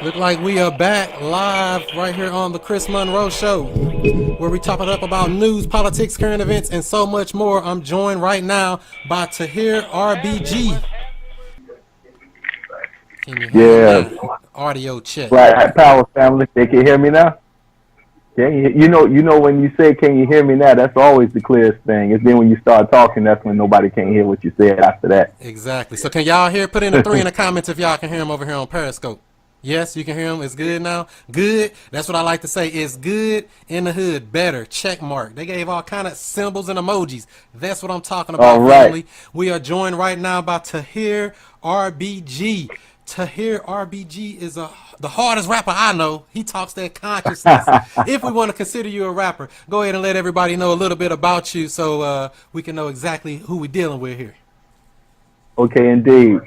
Look like we are back live right here on the Chris Monroe SHOW, where we top it up about news, politics, current events, and so much more. I'm joined right now by Tahir RBG. Can you hear Yeah, me now? Audio check. Black Power family. They can hear me now. You know when you say "Can you hear me now?" That's always the clearest thing. It's then when you start talking, that's when nobody can hear what you said after that. Exactly. So can y'all hear? Put in a 3 in the comments if y'all can hear him over here on Periscope. Yes, you can hear him. It's good now. Good. That's what I like to say. It's good in the hood. Better. Check mark. They gave all kind of symbols and emojis. That's what I'm talking about, All right. family. We are joined right now by Tahir RBG. Tahir RBG is the hardest rapper I know. He talks that consciousness. If we want to consider you a rapper, go ahead and let everybody know a little bit about you so we can know exactly who we're dealing with here. Okay, indeed.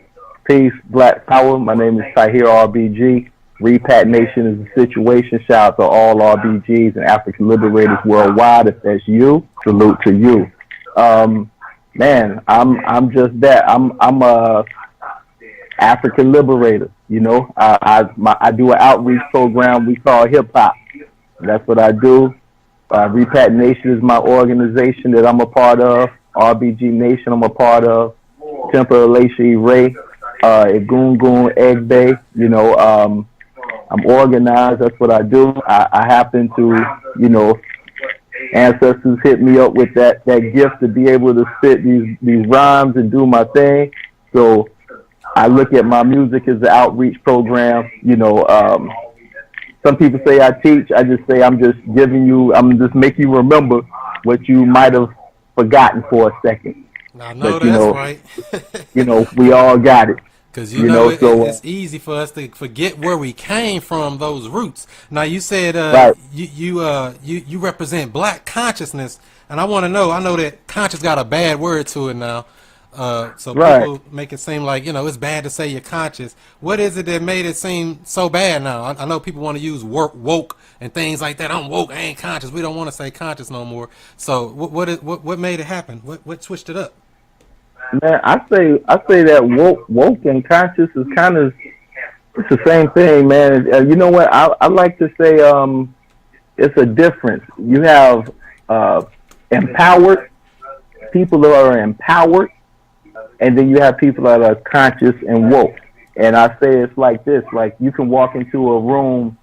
Peace, Black Power. My name is Tahir RBG. Repat Nation is the situation. Shout out to all RBGs and African liberators worldwide. If that's you, salute to you. Man, I'm just that. I'm a African liberator. You know, I do an outreach program we call hip hop. That's what I do. Repat Nation is my organization that I'm a part of. RBG Nation I'm a part of. Temple Alashi Ray, Egungun Egbe. You know, I'm organized. That's what I do. I happen to, you know, ancestors hit me up with that gift to be able to spit these rhymes and do my thing. So I look at my music as an outreach program. You know, some people say I teach. I just say I'm just making you remember what you might have forgotten for a second. I know But, you that's know, right. You know, we all got it. Because it's easy for us to forget where we came from, those roots. Now you said Right. you represent black consciousness, and I want to know. I know that conscious got a bad word to it now, so Right. people make it seem like it's bad to say you're conscious. What is it that made it seem so bad now? I know people want to use woke and things like that. I'm woke. I ain't conscious. We don't want to say conscious no more. So what made it happen? What switched it up? Man, I say that woke and conscious is kind of it's the same thing, man. You know what? I like to say it's a difference. You have empowered people who are empowered, and then you have people that are conscious and woke. And I say it's like this: like you can walk into a room,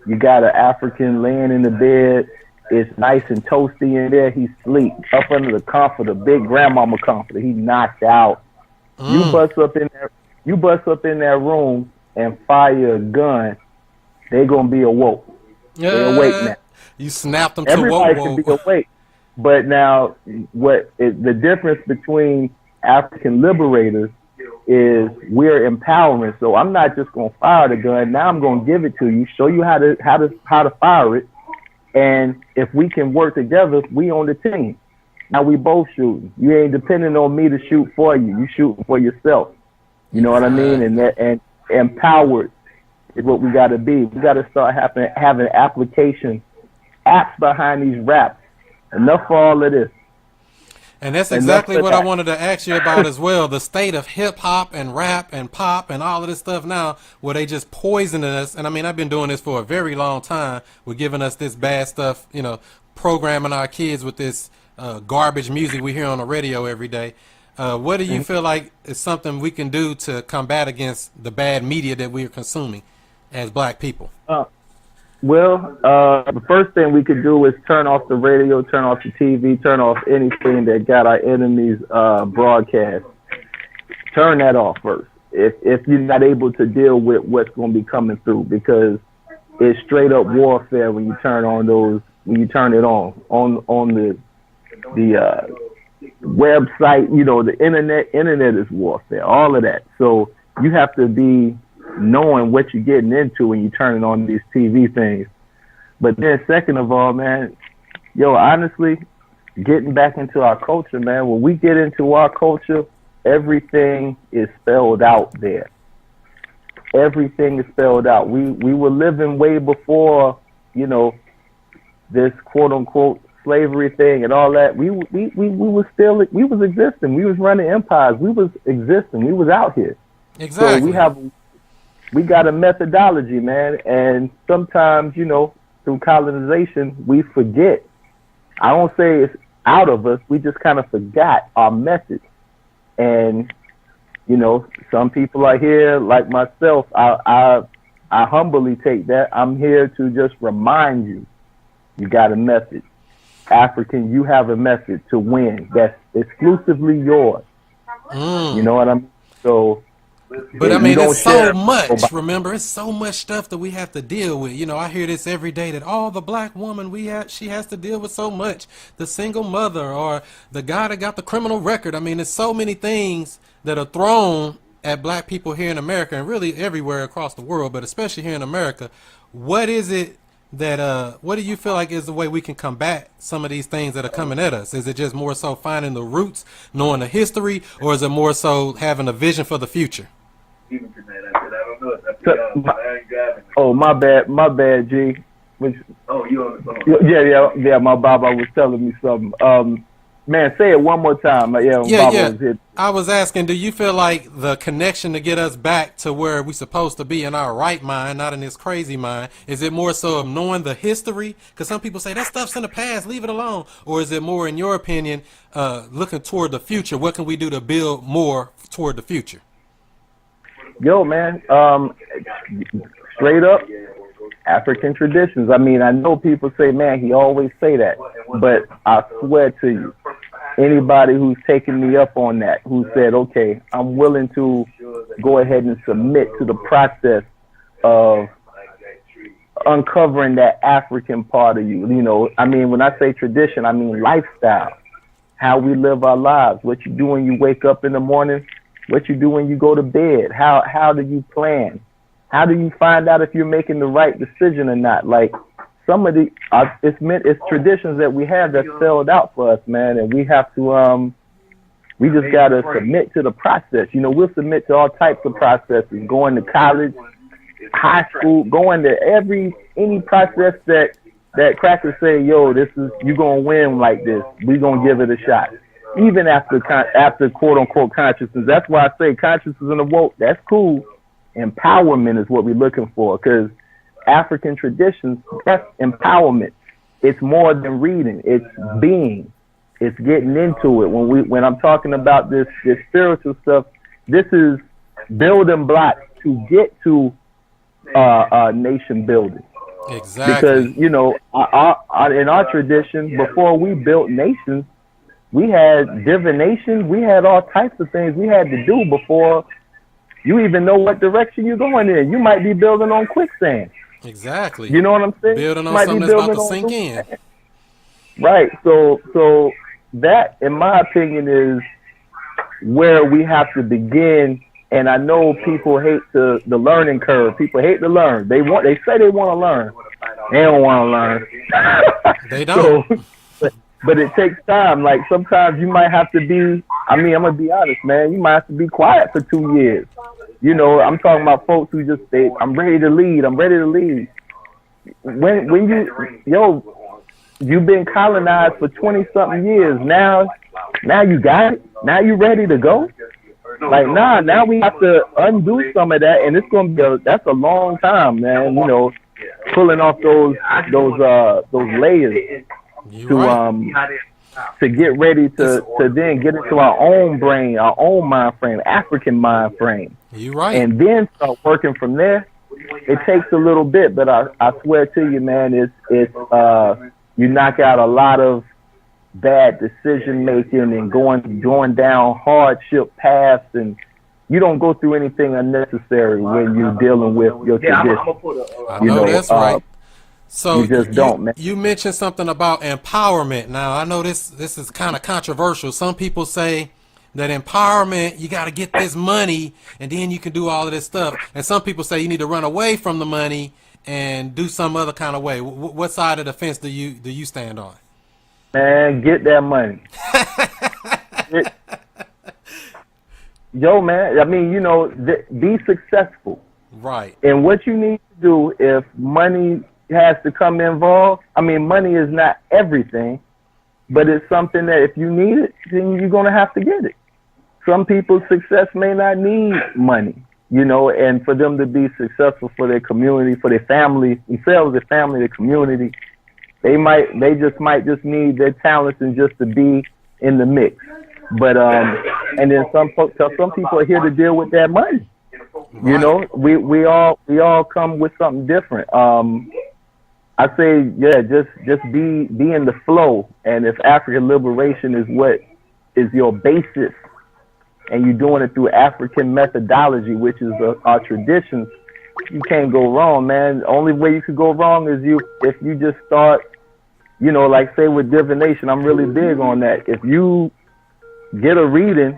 you got an African laying in the bed. It's nice and toasty in there. He's asleep up under the comforter, big grandmama comforter. He knocked out. You bust up in there. You bust up in that room and fire a gun. They gonna be awoke. They're awake now. You snapped them to Everybody woke. can be awake. But now, the difference between African liberators is we're empowering. So I'm not just gonna fire the gun. Now I'm gonna give it to you, show you how to fire it. And if we can work together, we on the team. Now we both shooting. You ain't depending on me to shoot for you. You shooting for yourself. You know what I mean? And empowered is what we got to be. We got to start having application apps behind these raps. Enough for all of this. And that's exactly what I wanted to ask you about as well. The state of hip hop and rap and pop and all of this stuff now, where they just poisoning us. And I mean, I've been doing this for a very long time. We're giving us this bad stuff, programming our kids with this garbage music we hear on the radio every day. What do you feel like is something we can do to combat against the bad media that we are consuming as black people? Well, the first thing we could do is turn off the radio, turn off the TV, turn off anything that got our enemies broadcast. Turn that off first. If you're not able to deal with what's going to be coming through, because it's straight up warfare when you turn on those. When you turn it on the website, the internet. Internet is warfare. All of that. So you have to be knowing what you're getting into when you're turning on these TV things. But then second of all, man, honestly, getting back into our culture, man, when we get into our culture, everything is spelled out there. Everything is spelled out. We were living way before, this quote unquote slavery thing and all that. We was existing. We was running empires. We was existing. We was out here. Exactly. So we got a methodology, man, and sometimes, through colonization, we forget. I don't say it's out of us. We just kind of forgot our methods. And, some people are here, like myself. I humbly take that. I'm here to just remind you, you got a method. African, you have a method to win that's exclusively yours. You know what I mean? So, but I mean, it's so much. Remember, it's so much stuff that we have to deal with. I hear this every day that the black woman she has to deal with so much. The single mother or the guy that got the criminal record. I mean, there's so many things that are thrown at black people here in America and really everywhere across the world, but especially here in America. What is it that what do you feel like is the way we can combat some of these things that are coming at us? Is it just more so finding the roots, knowing the history, or is it more so having a vision for the future? My bad, G. Which, you on the phone? Yeah. My Baba was telling me something. Man, say it one more time. Yeah. I was asking, do you feel like the connection to get us back to where we're supposed to be in our right mind, not in this crazy mind, is it more so of knowing the history? Because some people say that stuff's in the past, leave it alone. Or is it more, in your opinion, looking toward the future? What can we do to build more toward the future? Yo, man, straight up, African traditions. I mean, I know people say, man, he always say that, but I swear to you, anybody who's taken me up on that, who said, okay, I'm willing to go ahead and submit to the process of uncovering that African part of you. I mean, when I say tradition, I mean lifestyle, how we live our lives, what you do when you wake up in the morning, what you do when you go to bed, how do you plan? How do you find out if you're making the right decision or not? Like, some of the it's traditions that we have that's spelled out for us, man, and we have to we just gotta submit to the process. We'll submit to all types of processes, going to college, high school, going to any process that crackers say, yo, you're gonna win like this. We're gonna give it a shot. Even after quote unquote consciousness. That's why I say consciousness and the woke, that's cool. Empowerment is what we're looking for, because African traditions, that's empowerment. It's more than reading, it's being, it's getting into it. When I'm talking about this spiritual stuff, this is building blocks to get to nation building. Exactly. Because in our tradition, before we built nations, we had divination, we had all types of things we had to do before you even know what direction you're going in. You might be building on quicksand. Exactly. You know what I'm saying? Building on something that's about to sink in. Right. So that, in my opinion, is where we have to begin. And I know people hate the learning curve. People hate to learn. They say they want to learn. They don't want to learn. They don't. But it takes time. Like, sometimes you might have to be, I'm going to be honest, man, you might have to be quiet for 2 years. I'm talking about folks who just say, I'm ready to lead. When you've been colonized for 20-something years. Now you got it. Now you ready to go. Like, now we have to undo some of that, and it's going to be that's a long time, man. Pulling off those layers. To get ready to then get into our own brain, our own mind frame, African mind frame. You're right. And then start working from there. It takes a little bit, but I swear to you, man, it's you knock out a lot of bad decision making and going down hardship paths, and you don't go through anything unnecessary when you're dealing with your tradition. I know that's right. So you just don't, man. You mentioned something about empowerment. Now, I know this is kind of controversial. Some people say that empowerment, you got to get this money and then you can do all of this stuff. And some people say you need to run away from the money and do some other kind of way. What side of the fence do you stand on? Man, get that money. Yo, man, I mean, be successful. Right. And what you need to do, if money has to come involved, I mean, money is not everything, but it's something that if you need it, then you're going to have to get it. Some people's success may not need money. you know, and for them to be successful for their community, for their family, themselves, their family, their community, they just might just need their talents and just to be in the mix. But and then some people are here to deal with that money. Right. You know, we all come with something different. I say, yeah, just be in the flow. And if African liberation is what is your basis, and you're doing it through African methodology, which is our traditions, you can't go wrong, man. The only way you could go wrong is if you just start, you know, like say with divination. I'm really big on that. If you get a reading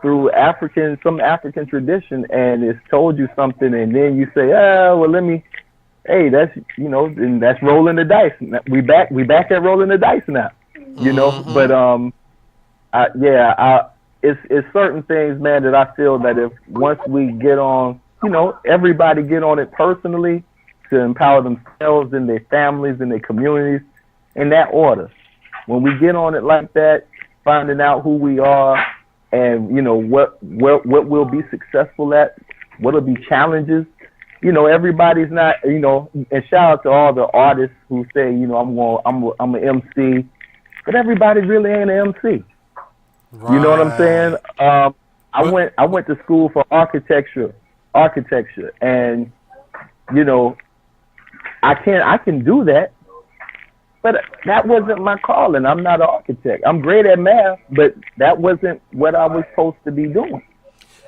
through some African tradition, and it's told you something, and then you say, hey, that's, you know, and that's rolling the dice. We back at rolling the dice now, you know. But it's certain things, man, that I feel that if once we get on, you know, everybody get on it personally to empower themselves and their families and their communities in that order. When we get on it like that, finding out who we are and, you know, what we'll be successful at, what'll be challenges. You know, everybody's not, you know, and shout out to all the artists who say, you know, I'm an MC, but everybody really ain't an MC. Right. You know what I'm saying? I went to school for architecture, and, you know, I can do that, but that wasn't my calling. I'm not an architect. I'm great at math, but that wasn't what I was supposed to be doing.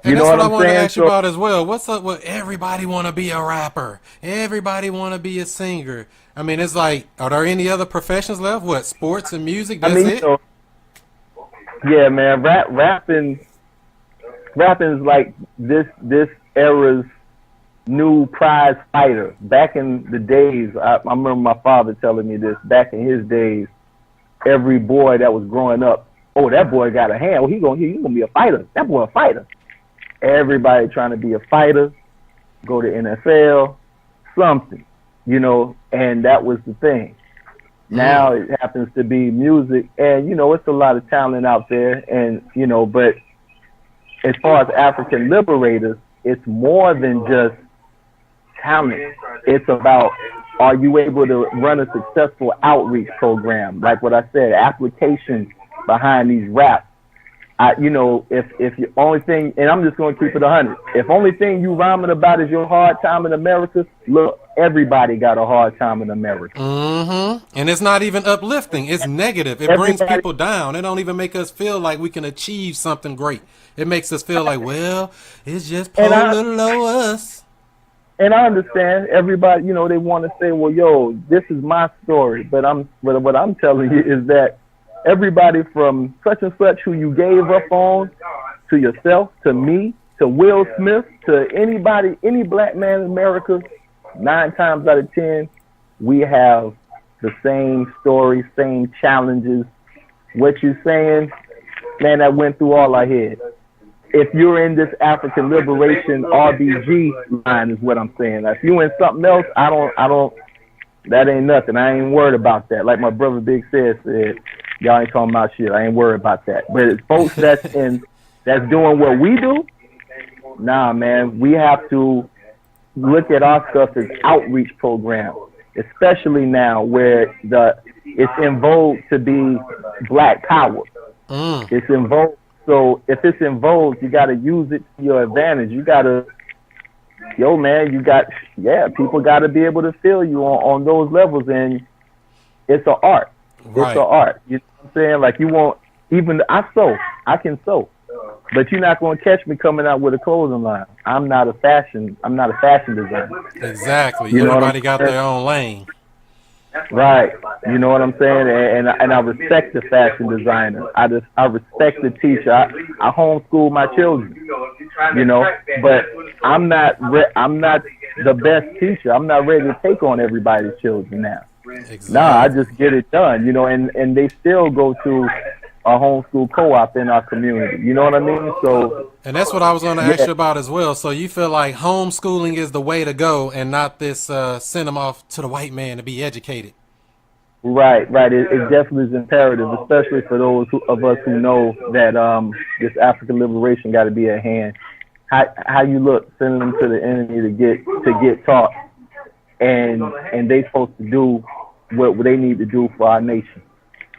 And that's what I want to ask you about as well. What's up with everybody want to be a rapper? Everybody want to be a singer. I mean, it's like, are there any other professions left? What, sports and music? That's it? So, yeah, man, rapping's like this era's new prize fighter. Back in the days, I remember my father telling me this. Back in his days, every boy that was growing up, oh, that boy got a hand. Oh, he gonna be a fighter. That boy a fighter. Everybody trying to be a fighter, go to NFL, something, you know, and that was the thing. Now it happens to be music, and, you know, it's a lot of talent out there, and, you know, but as far as African liberators, it's more than just talent. It's about, are you able to run a successful outreach program? Like what I said, application behind these raps. You know, if your only thing, and I'm just going to keep it 100, if only thing you rhyming about is your hard time in America, look, everybody got a hard time in America. And it's not even uplifting. It's negative. It brings people down. It don't even make us feel like we can achieve something great. It makes us feel like, well, it's just poor little us. And I understand everybody, you know, they want to say, well, yo, this is my story. But what I'm telling you is that everybody from such and such who you gave up on, to yourself, to me, to Will Smith, to anybody, any black man in America, 9 times out of 10, we have the same story, same challenges. What you're saying, man, that went through all our heads. If you're in this African liberation RBG line is what I'm saying. If you in something else, I don't, that ain't nothing. I ain't worried about that. Like my brother Big said, y'all ain't talking about shit. I ain't worried about that. But it's folks that's doing what we do, nah, man, we have to look at our stuff as outreach programs, especially now where it's in vogue to be black power. It's in vogue. So if it's in vogue, you got to use it to your advantage. You got to, people got to be able to feel you on those levels. And it's an art. Right. It's an art. You know what I'm saying? Like you won't, I can sew. But you're not going to catch me coming out with a clothing line. I'm not a fashion designer. Exactly. Everybody got their own lane. Right. You know what I'm saying? And I respect the fashion designer. I respect the teacher. I homeschool my children. You know, but I'm not the best teacher. I'm not ready to take on everybody's children now. Exactly. Nah, I just get it done. You know, and they still go to a homeschool co-op in our community. You know what I mean? So, and that's what I was going to ask you about as well. So you feel like homeschooling is the way to go, and not this send them off to the white man to be educated. Right. It definitely is imperative, especially for those of us who know that this African liberation got to be at hand. how you look, sending them to the enemy to get taught, and they supposed to do what they need to do for our nation.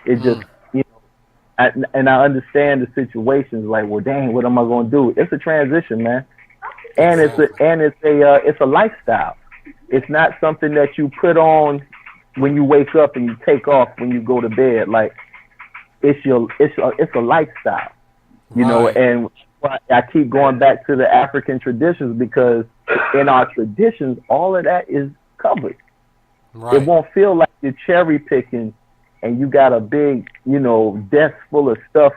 It just, you know, and I understand the situations like, well, dang, what am I going to do? It's a transition, man, and it's a lifestyle. It's not something that you put on when you wake up and you take off when you go to bed. Like, it's a lifestyle, you know. And I keep going back to the African traditions, because in our traditions, all of that is covered. Right. It won't feel like you're cherry picking and you got a big, you know, desk full of stuff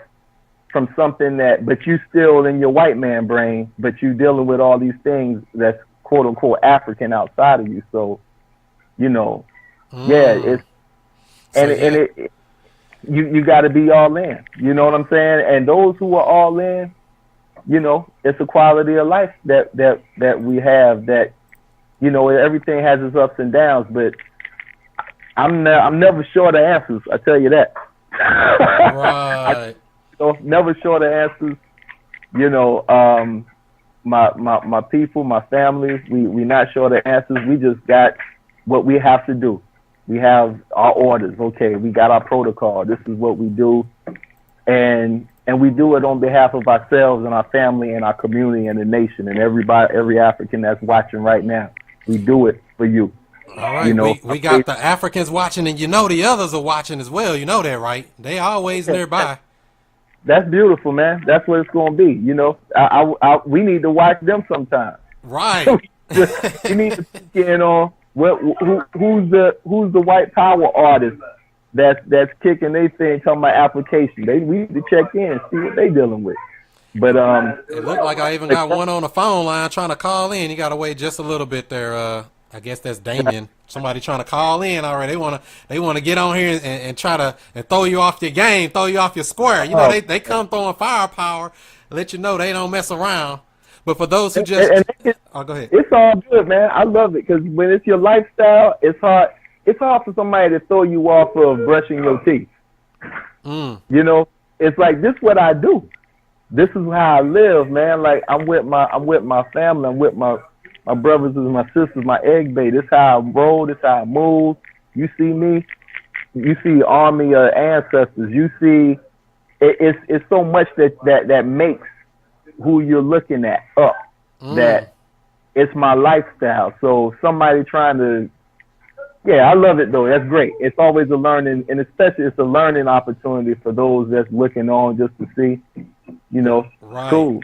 from something but you still in your white man brain, but you dealing with all these things that's quote unquote African outside of you. So, you know, you got to be all in. You know what I'm saying? And those who are all in, you know, it's a quality of life that we have. That, you know, everything has its ups and downs, but I'm never short of answers. I tell you that. Right. Never short of answers. You know, my people, my family, we not short of answers. We just got what we have to do. We have our orders. Okay, we got our protocol. This is what we do, and we do it on behalf of ourselves and our family and our community and the nation and every African that's watching right now. We do it for you. All right, you know, we got the Africans watching, and you know the others are watching as well. You know that, right? They always nearby. That's beautiful, man. That's what it's going to be. You know, we need to watch them sometime. Right. We need to peek in on who's the white power artist that's kicking their thing, talking about application. We need to check in and see what they dealing with. But it looked like I even got one on the phone line trying to call in. You got to wait just a little bit there. I guess that's Damien. Somebody trying to call in already. They want to get on here and try to throw you off your game, throw you off your square. You know, they come throwing firepower, let you know they don't mess around. But for those who just, go ahead. It's all good, man. I love it, because when it's your lifestyle, it's hard. It's hard for somebody to throw you off of brushing your teeth. You know, it's like, this is what I do. This is how I live, man. Like, I'm with my family. I'm with my brothers and my sisters, my egg bait. This is how I roll. This is how I move. You see me. You see army of ancestors. You see, it's so much that makes who you're looking at up. That it's my lifestyle. So somebody trying to, I love it though. That's great. It's always a learning, and especially it's a learning opportunity for those that's looking on just to see. You know, cool.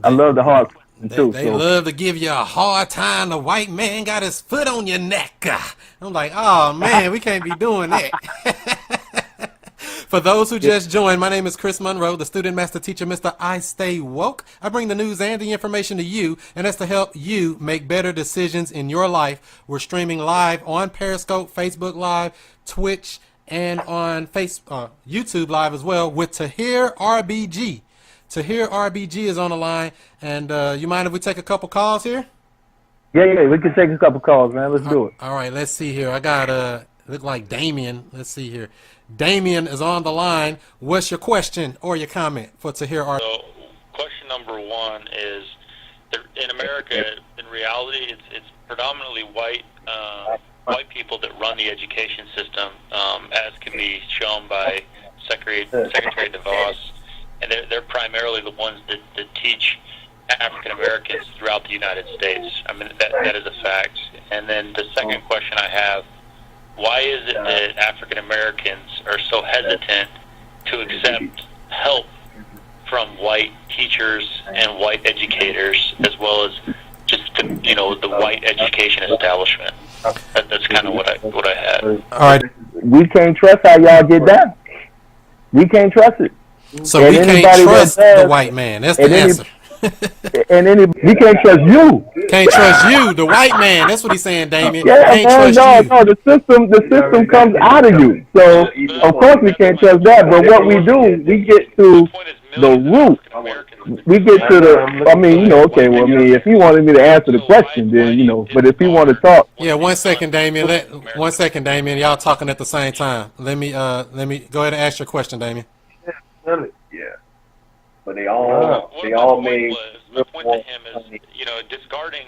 I love the hard. They love to give you a hard time. The white man got his foot on your neck. I'm like, oh man, we can't be doing that. For those who just joined, my name is Chris Monroe, the student master teacher, Mr. I Stay Woke. I bring the news and the information to you, and that's to help you make better decisions in your life. We're streaming live on Periscope, Facebook Live, Twitch, and on YouTube Live as well with Tahir RBG. Tahir RBG is on the line, and you mind if we take a couple calls here? Yeah, we can take a couple calls, man. Let's do it. All right, let's see here. I got look like Damien. Let's see here. Damien is on the line. What's your question or your comment for Tahir RBG? So, question number one is, in America, in reality, it's predominantly white people that run the education system, as can be shown by Secretary DeVos. And they're primarily the ones that teach African Americans throughout the United States. I mean, that is a fact. And then the second question I have, why is it that African Americans are so hesitant to accept help from white teachers and white educators, as well as just the white education establishment? That's kind of what I had. All right. We can't trust how y'all get down. We can't trust it. So we can't trust the white man. That's the answer. We can't trust you. Can't trust you, the white man. That's what he's saying, Damien. Yeah, can't trust you. No. The system comes out of you. So of course we can't trust that. But what we do, we get to the root. We get to the. I mean, okay. Well, if you wanted me to answer the question, then But if you want to talk. Yeah, 1 second, Damien. 1 second, Damien. Y'all talking at the same time. Let me go ahead and ask your question, Damien. Yeah. but they all made. My point to him is, discarding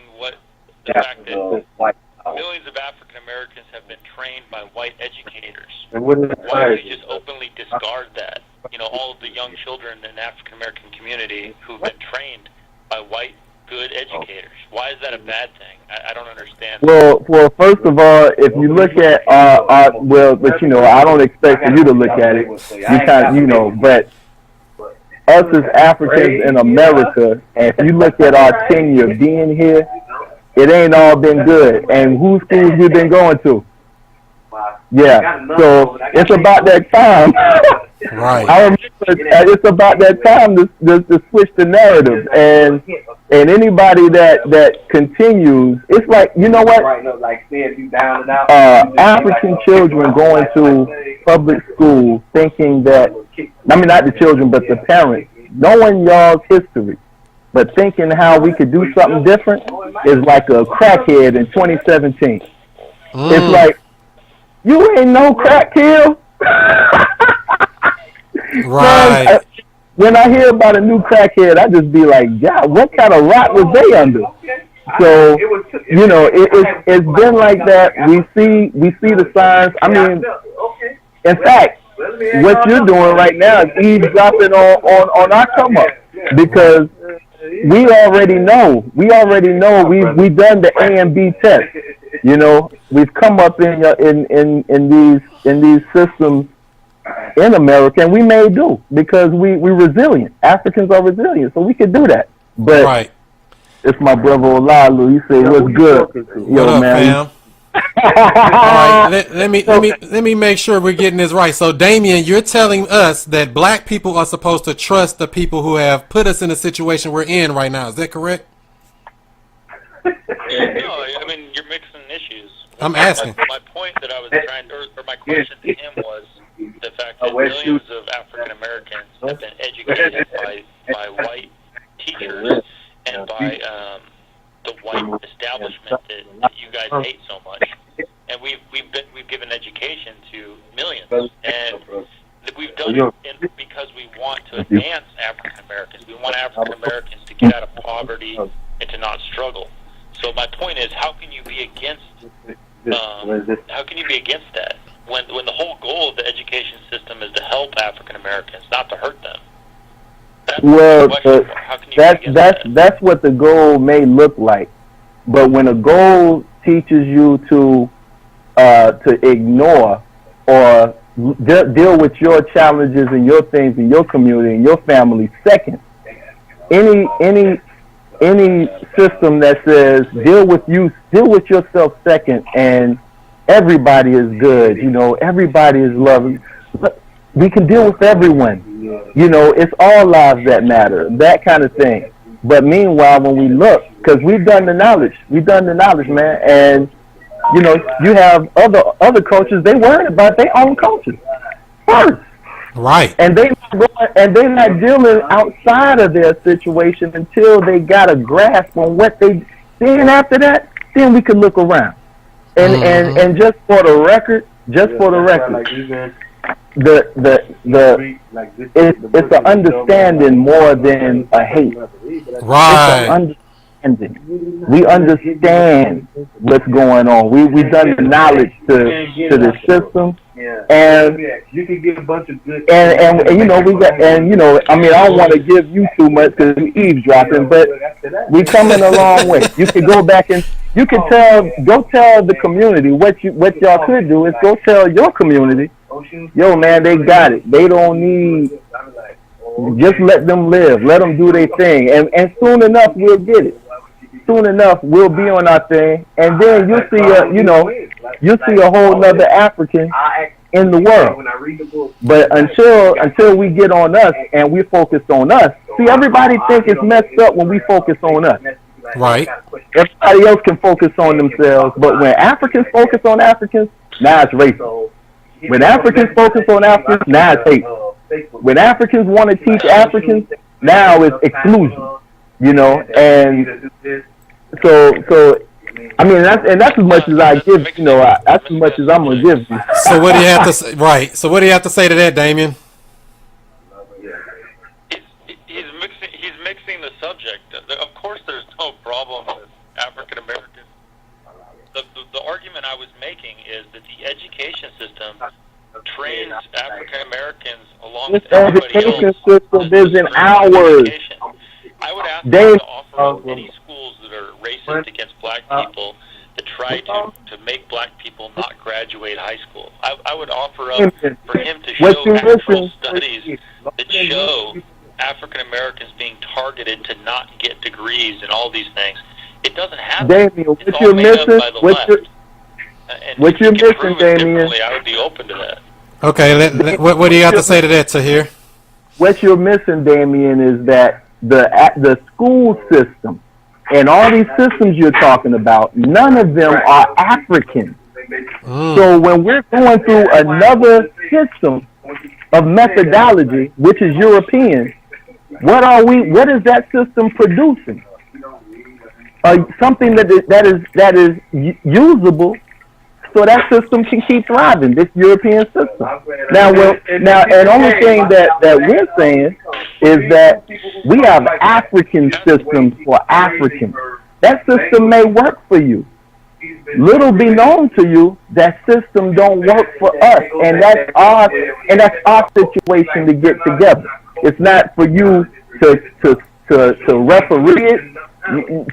the fact that millions of African Americans have been trained by white educators. Why don't you just openly discard that? All of the young children in the African American community who've been trained by white good educators. Why is that a bad thing? I don't understand. Well, first of all, if you look at but I don't expect for you to look at it. But us as Africans in America, and if you look at our tenure being here, it ain't all been good. And whose schools we been going to? Yeah, so it's about that time. Right. I remember it's about that time to switch the narrative, and anybody that continues, it's like, you know what? African children going to public school thinking that, I mean, not the children, but the parents, knowing y'all's history, but thinking how we could do something different is like a crackhead in 2017. It's like, you ain't no crack kill. Right. Man, when I hear about a new crackhead, I just be like, God, what kind of rock was they under? So, it's been like that. We see the signs. I mean, in fact, what you're doing right now is eavesdropping on our come up, because we already know. We've done the A and B test. We've come up in these systems in America, and we may do, because we're resilient. Africans are resilient, so we could do that. But right. It's my brother Olalu. He said, "What's good, what up, man?" All right, let me make sure we're getting this right. So, Damien, you're telling us that black people are supposed to trust the people who have put us in the situation we're in right now. Is that correct? No, I mean, you're mixing issues. I'm asking. My point that I was trying, or my question to him was the fact that millions of African Americans have been educated by white teachers and by the white establishment that you guys hate so much, and we've given education to millions, and we've done it because we want to advance African Americans. We want African Americans to get out of poverty and to not struggle. So my point is, how can you be against that when the whole goal of the education system is to help African Americans, not to hurt them? That's what the goal may look like, but when a goal teaches you to ignore or deal with your challenges and your things in your community and your family second, any system that says deal with yourself second and everybody is good, everybody is loving, we can deal with everyone. It's all lives that matter, that kind of thing. But meanwhile, when we look, because we've done the knowledge, man, and you have other cultures, they worry about their own cultures first. Right. And they're not dealing outside of their situation until they got a grasp on what they. Then after that, then we can look around. And just for the record, it's an understanding more than a hate. Right. It's an understanding. We understand what's going on. We've done the knowledge to the system. And you can get a bunch of good. And we got, I don't want to give you too much because we eavesdropping, but we coming a long way. You can go back and you can go tell the community what y'all could do is go tell your community, yo man, they got it. They don't need. Just let them live. Let them do their thing, and soon enough we'll get it. Soon enough we'll be on our thing, and then you'll see a whole nother African in the world. But until we get on us and we focus on us, see, everybody think it's messed up when we focus on us. Right. Everybody else can focus on themselves, but when Africans focus on Africans, now it's racist. When Africans focus on Africans, now it's hate. When Africans want to teach Africans, now it's exclusion. And so I mean, that's as much as I give. That's as much as I'm gonna give you. So what do you have to say? Right. So what do you have to say to that, Damien? He's This everybody education else system is in ours. education. I would ask them to offer up any schools that are racist against black people to try to make black people not graduate high school. I would offer up for him to show actual studies that show African Americans being targeted to not get degrees and all these things. It doesn't happen. Damien, what you're missing? What you're missing, Damien? I would be open to that. Okay, what do you have to say to that, Tahir? What you're missing, Damien, is that the school system and all these systems you're talking about, none of them are African. So when we're going through another system of methodology, which is European, what is that system producing? Something that is usable, so that system can keep thriving. This European system. Now, and only thing that we're saying is that we have African systems for Africans. That system may work for you. Little be known to you, that system don't work for us, and that's our situation to get together. It's not for you to referee it,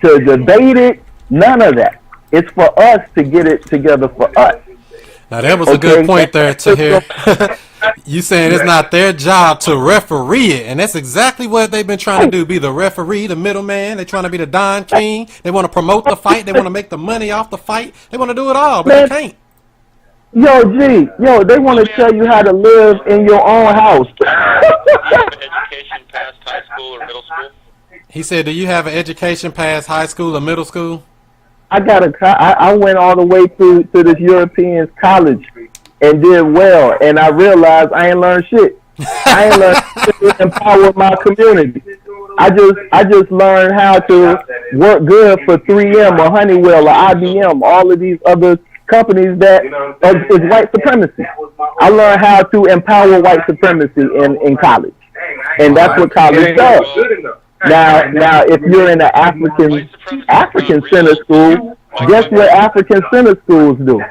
to debate it, none of that. It's for us to get it together for us. Now that was a good point there, Tahir. You saying it's not their job to referee it, and that's exactly what they've been trying to do, be the referee, the middleman. They're trying to be the Don King. They want to promote the fight. They want to make the money off the fight. They want to do it all, but they can't. They want to tell you how to live in your own house. Do you have an education past high school or middle school? He said, do you have an education past high school or middle school? I went all the way to this European college and did well, and I realized I ain't learned shit. I ain't learned shit to empower my community. I just learned how to work good for 3M or Honeywell or IBM, all of these other companies that is white supremacy. I learned how to empower white supremacy in college, and that's what college does. Now, if you're in an African center school, guess what African center schools do?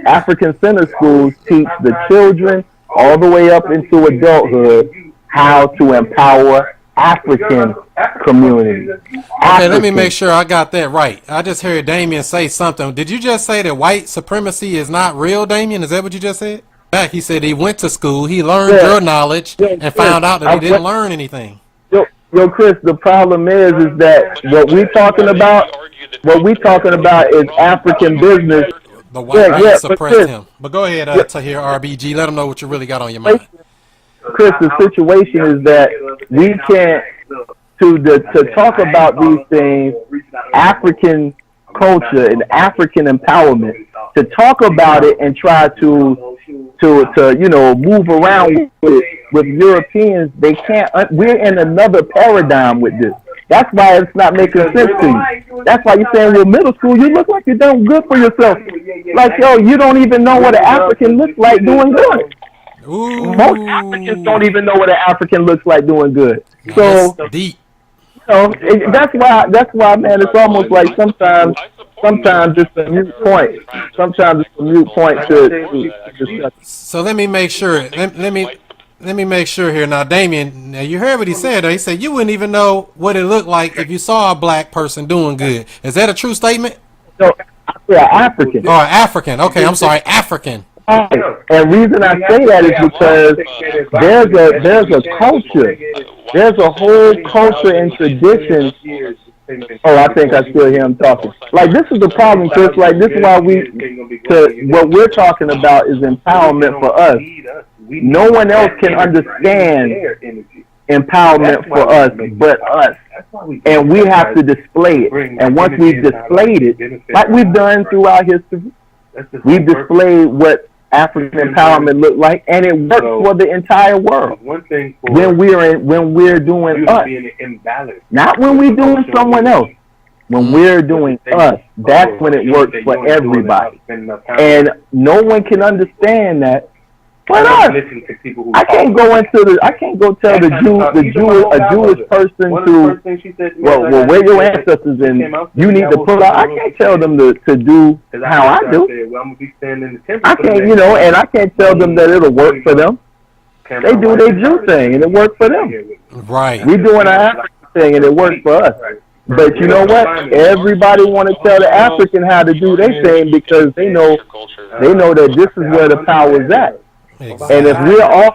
African center schools teach the children all the way up into adulthood how to empower African communities. Okay, let me make sure I got that right. I just heard Damien say something. Did you just say that white supremacy is not real, Damien? Is that what you just said? Back, he said he went to school, he learned your knowledge, and found out that he didn't learn anything. Yo, Chris, the problem is that what we talking about is African business. The white suppressed him. But go ahead, Tahir RBG. Let them know what you really got on your mind. Chris, the situation is that we can't to talk about these things, African culture and African empowerment, to talk about it and try to move around with Europeans. They can't. We're in another paradigm with this. That's why it's not making sense to you. That's why you're saying, well, middle school, you look like you're doing good for yourself. Like, you don't even know what an African looks like doing good. Ooh. Most Africans don't even know what an African looks like doing good. So that's deep. That's why, man. It's almost like sometimes it's a mute point. Sometimes it's a mute point to discuss. So let me make sure. Let me make sure here. Now, Damien, now you heard what he said. He said you wouldn't even know what it looked like if you saw a black person doing good. Is that a true statement? No, yeah, African. Oh, African. Okay, I'm sorry, African. And reason I say that is because there's a culture. There's a whole culture and tradition. Oh, I think I still hear him talking. Like, this is the problem, Chris. Like, this is why what we're talking about is empowerment for us. No one else can understand empowerment for us but us. And we have to display it. And once we've displayed it, like we've done throughout history, we've displayed what African empowerment looked like, and it works for the entire world. When we're doing us, not when we're doing someone else. When we're doing us, that's when it works for everybody. And no one can understand that but us. I can't go tell a Jewish person well, where your ancestors and you need to pull out. I can't tell them to do how I do. I can't, and I can't tell them that it'll work for them. They do their Jew thing, and it works for them. Right. We doing our African thing, and it works for us. But you know what? Everybody want to tell the African how to do their thing because they know that this is where the power is at. Exactly. And if we all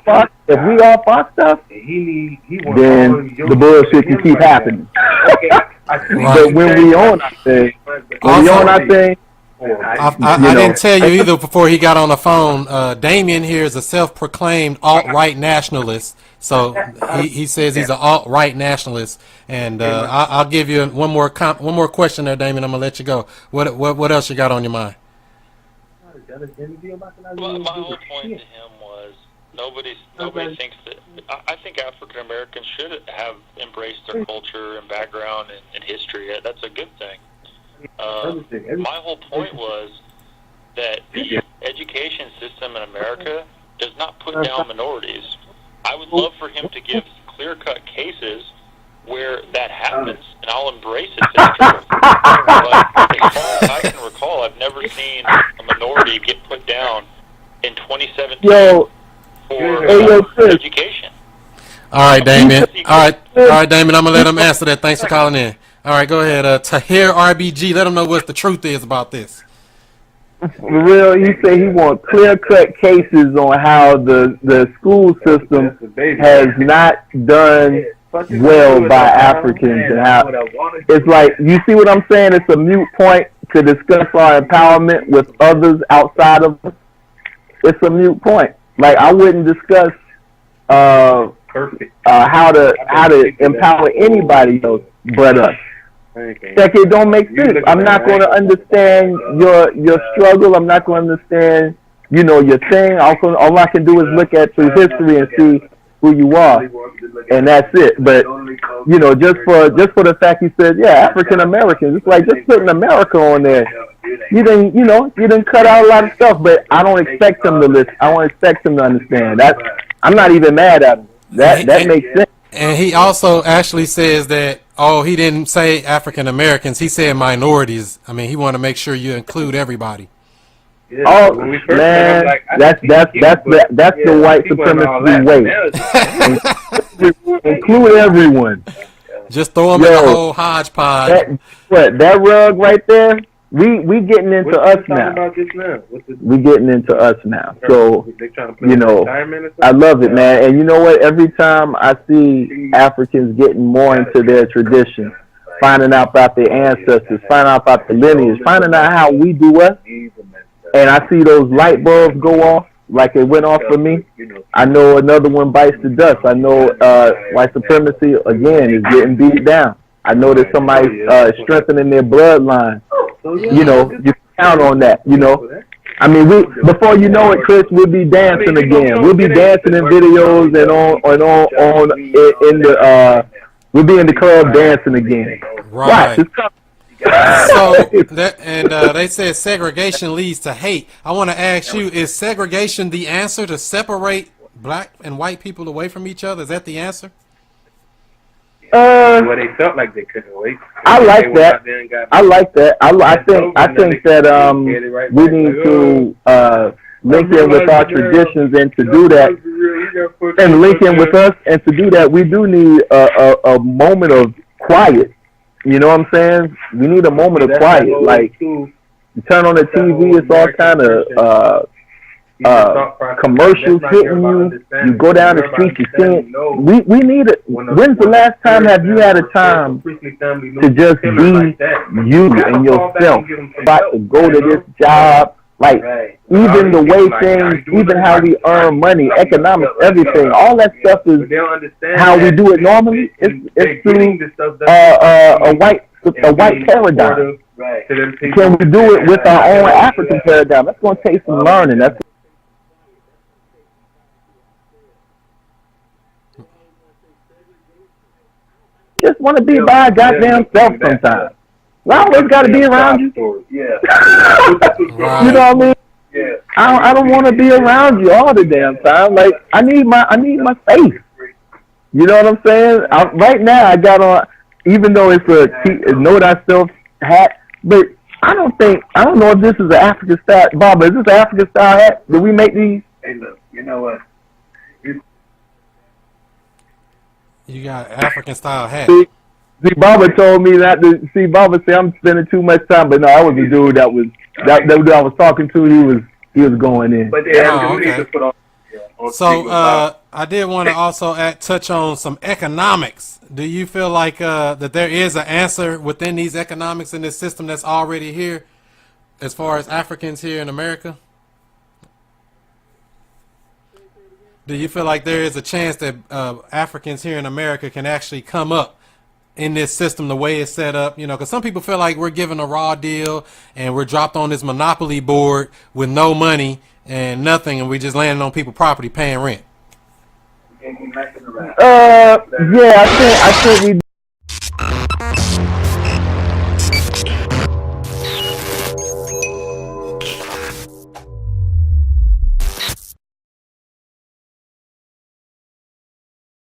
fuck stuff, then the bullshit can keep happening. But when we own our thing, I didn't tell you either before he got on the phone. Damien here is a self-proclaimed Alt Right Nationalist. So he says he's an Alt Right Nationalist. And I'll give you one more question there, Damien. I'm gonna let you go. What else you got on your mind? Well, my whole point to him was nobody thinks that. I think African Americans should have embraced their culture and background and history. That's a good thing. My whole point was that the education system in America does not put down minorities. I would love for him to give clear-cut cases where that happens, and I'll embrace it to the truth. But as far as I can recall, I've never seen a minority get put down in 2017 for education. All right, Damien. All right, Damien. I'm gonna let him answer that. Thanks for calling in. All right, go ahead. Tahir RBG. Let him know what the truth is about this. For real, he said he wants clear-cut cases on how the school system has not done well by Africans, and how it's like, you see what I'm saying? It's a moot point to discuss our empowerment with others outside of us. It's a moot point. Like, I wouldn't discuss how to empower anybody else but us. Like, it don't make sense. I'm not going to understand your struggle. I'm not going to understand, your thing. All I can do is look at through history and see who you are, and that's it. But just for the fact he said, yeah, African Americans, it's like just putting America on there. You didn't cut out a lot of stuff, but I don't expect him to listen. I don't expect him to understand. I'm not even mad at him. That makes sense. And he also actually says that, he didn't say African Americans. He said minorities. I mean, he want to make sure you include everybody. Yeah, oh man, that's the white supremacy way. Include everyone. Just throw them in the whole hodgepodge. That rug right there? We getting into us now. We getting into us now. So I love it, man. And you know what? Every time I see Africans getting more into their tradition, finding out about their ancestors, finding out about the lineage, finding out how we do us, and I see those light bulbs go off like it went off for me, I know another one bites the dust. I know white supremacy, again, is getting beat down. I know that somebody's strengthening their bloodline. You count on that, I mean, before you know it, Chris, we'll be dancing again. We'll be dancing in videos we'll be in the club dancing again. Right. So they said segregation leads to hate. I want to ask you: is segregation the answer to separate black and white people away from each other? Is that the answer? Well, they felt like they couldn't wait. I like that. I think that we need to link in with our traditions, and to do that, and link in with us, and to do that, we do need a moment of quiet. You know what I'm saying? We need a moment of quiet. Like, you turn on the TV, it's all kind of commercials hitting you. You go down the street, you see it. We need it. When's the last time have you had a time to just be you and yourself? About to go to this job. Like, even the way things, even how we earn money, economics, everything, all that stuff is how we do it normally. It's through a white paradigm. Can we do it with our own African paradigm? That's going to take some learning. Just want to be by our goddamn self sometimes. I always got to be around you. Yeah. You know what I mean? Yeah. I don't want to be around you all the damn time. Like, I need my space. You know what I'm saying? Right now, I got on, even though it's a know thyself hat, but I don't know if this is an African style. Bob, is this an African style hat? Do we make these? Hey, look, you know what? You got African style hat. See, Baba told me that. See, Baba said I'm spending too much time, but no, I was the dude that dude I was talking to. He was going in. But okay. to put on. So I did want to also touch on some economics. Do you feel like that there is an answer within these economics in this system that's already here, as far as Africans here in America? Do you feel like there is a chance that Africans here in America can actually come up in this system the way it's set up? You know, because some people feel like we're given a raw deal and we're dropped on this monopoly board with no money and nothing, and we just landing on people's property paying rent. Yeah, I think we